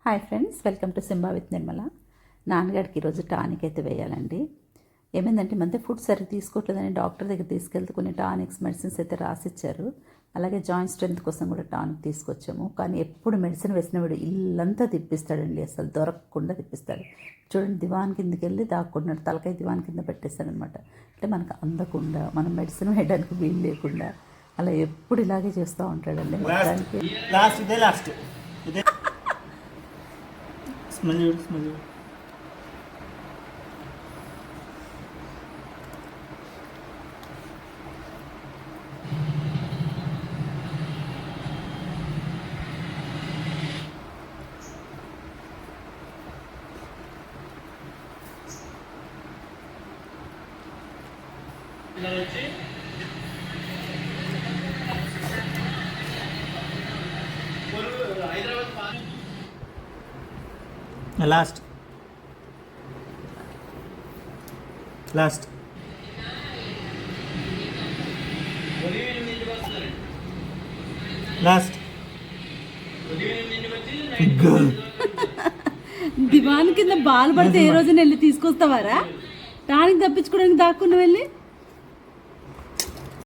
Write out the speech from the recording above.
Hi friends, welcome to Simba with Nirmala. నాన్నగారికి ఈరోజు tonic అయితే వేయాలండి. ఏమైందంటే ఈ మధ్య ఫుడ్ సరిగ్గా తీసుకోవట్లేదని డాక్టర్ దగ్గర తీసుకెళ్తే కొన్ని టానిక్స్ మెడిసిన్స్ అయితే రాసిచ్చారు. అలాగే జాయింట్ స్ట్రెంత్ కోసం కూడా టానిక్ తీసుకొచ్చాము. కానీ ఎప్పుడు మెడిసిన్ వేసినప్పుడు ఇల్లంతా తిప్పిస్తాడండి, అసలు దొరకకుండా తిప్పిస్తాడు. చూడండి, దివాన్ కిందకి వెళ్ళి దాక్కున్నాడు, తలకాయ దివాన్ కింద పెట్టేస్తాడనమాట. అంటే మనకు అందకుండా, మనం మెడిసిన్ వేయడానికి వీలు లేకుండా అలా ఎప్పుడు ఇలాగే చేస్తూ ఉంటాడండి. మొత్తానికి స్మెల్ లాస్ట్ లాస్ట్ లాస్ట్ దివాన్ కింద బాల్ పడితే ఏ రోజున వెళ్ళి తీసుకొస్తావారా? టానిక్ తప్పించుకోవడానికి దాక్కుని వెళ్ళి